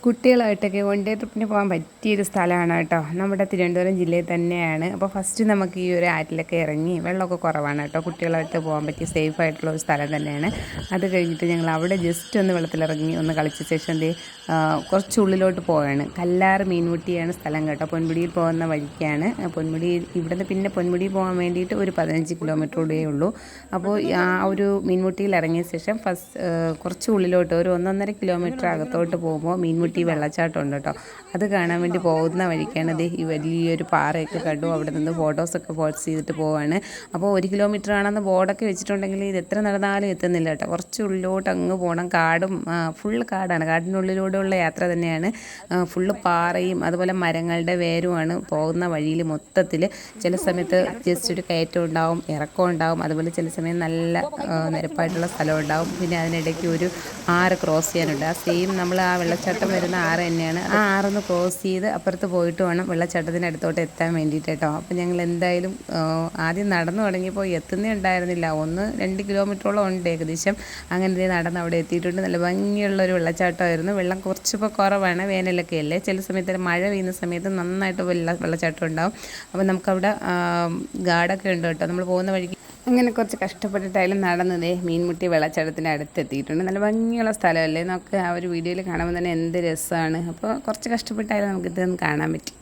കുട്ടികളായിട്ടൊക്കെ one day ട്രിപ്പിന് പോകാൻ പറ്റിയൊരു സ്ഥലമാണ് കേട്ടോ. നമ്മുടെ തിരുവനന്തപുരം ജില്ലയിൽ തന്നെയാണ്. അപ്പോൾ ഫസ്റ്റ് നമുക്ക് ഈ ഒരു ആറ്റിലൊക്കെ ഇറങ്ങി, വെള്ളമൊക്കെ കുറവാണ് കേട്ടോ, കുട്ടികളായിട്ട് പോകാൻ പറ്റിയ സേഫ് ആയിട്ടുള്ള ഒരു സ്ഥലം തന്നെയാണ്. അത് കഴിഞ്ഞിട്ട് ഞങ്ങൾ അവിടെ ജസ്റ്റ് ഒന്ന് വെള്ളത്തിലിറങ്ങി ഒന്ന് കളിച്ച ശേഷം കുറച്ച് ഉള്ളിലോട്ട് പോവുകയാണ്. കല്ലാർ മീൻമുട്ടിയാണ് സ്ഥലം കേട്ടോ. പൊന്മുടിയിൽ പോകുന്ന വഴിക്കാണ്. പൊന്മുടി ഇവിടുന്ന് പിന്നെ പൊന്മുടി പോകാൻ വേണ്ടിയിട്ട് ഒരു 15 കിലോമീറ്റർ കൂടിയേ ഉള്ളൂ. അപ്പോൾ ആ ഒരു മീൻമുട്ടിയിൽ ഇറങ്ങിയ ശേഷം കുറച്ച് ഉള്ളിലോട്ട് ഒരു 1.5 കിലോമീറ്റർ അകത്തോട്ട് പോകുമ്പോൾ മീൻമുട്ടി വെള്ളച്ചാട്ടം ഉണ്ട് കേട്ടോ. അത് കാണാൻ വേണ്ടി പോകുന്ന വഴിക്കാണ് ഈ വലിയൊരു പാറയൊക്കെ കണ്ടു. അവിടെ നിന്ന് ഫോട്ടോസൊക്കെ പോസ്റ്റ് ചെയ്തിട്ട് പോവാണ്. അപ്പോൾ 1 കിലോമീറ്റർ ആണെന്ന് ബോർഡൊക്കെ വെച്ചിട്ടുണ്ടെങ്കിൽ ഇത് എത്ര നടന്നാലും എത്തുന്നില്ല കേട്ടോ. കുറച്ച് ഉള്ളിലോട്ട് അങ്ങ് പോകണം. കാടും ഫുള്ള് കാടാണ്. കാടിനുള്ളിലൂടെയുള്ള യാത്ര തന്നെയാണ്. ഫുള്ള് പാറയും അതുപോലെ മരങ്ങളുടെ വേരുമാണ് പോകുന്ന വഴിയിൽ മൊത്തത്തിൽ. ചില സമയത്ത് ജസ്റ്റ് ഒരു കയറ്റം ഉണ്ടാവും, ഇറക്കം ഉണ്ടാവും. അതുപോലെ ചില സമയം നല്ല നിരപ്പായിട്ടുള്ള സ്ഥലം ഉണ്ടാവും. പിന്നെ അതിനിടയ്ക്ക് ഒരു ആറ് ക്രോസ് ചെയ്യാനുണ്ട്. ആ സെയിം നമ്മൾ ആ വെള്ളച്ചാട്ടം വരുന്ന ആറ് തന്നെയാണ്. ആ ആറൊന്ന് ക്രോസ് ചെയ്ത് അപ്പുറത്ത് പോയിട്ട് വേണം വെള്ളച്ചാട്ടത്തിൻ്റെ അടുത്തോട്ട് എത്താൻ വേണ്ടിയിട്ട് കേട്ടോ. അപ്പോൾ ഞങ്ങൾ എന്തായാലും ആദ്യം നടന്നു തുടങ്ങിയപ്പോൾ എത്തുന്നേ ഉണ്ടായിരുന്നില്ല. 1-2 കിലോമീറ്ററോളം ഉണ്ട് ഏകദേശം. അങ്ങനെ നടന്ന് അവിടെ എത്തിയിട്ടുണ്ട്. നല്ല ഭംഗിയുള്ളൊരു വെള്ളച്ചാട്ടമായിരുന്നു. വെള്ളം കുറച്ചിപ്പോൾ കുറവാണ്, വേനലൊക്കെ അല്ലേ. ചില സമയത്ത് മഴ പെയ്യുന്ന സമയത്ത് നന്നായിട്ട് വെള്ളച്ചാട്ടം ഉണ്ടാവും. അപ്പോൾ നമുക്കവിടെ ഗാർഡൊക്കെ ഉണ്ട് കേട്ടോ. നമ്മൾ പോകുന്ന വഴിക്ക് അങ്ങനെ കുറച്ച് കഷ്ടപ്പെട്ടിട്ടായാലും നടന്നതേ മീൻമുട്ടി വെള്ളച്ചാട്ടത്തിൻ്റെ അടുത്തെത്തിയിട്ടുണ്ട്. നല്ല ഭംഗിയുള്ള സ്ഥലമല്ലേ. നമുക്ക് ആ ഒരു വീഡിയോയിൽ കാണുമ്പോൾ തന്നെ എന്ത് രസമാണ്. അപ്പോൾ കുറച്ച് കഷ്ടപ്പെട്ടായാലും നമുക്കിതൊന്ന് കാണാൻ പറ്റും.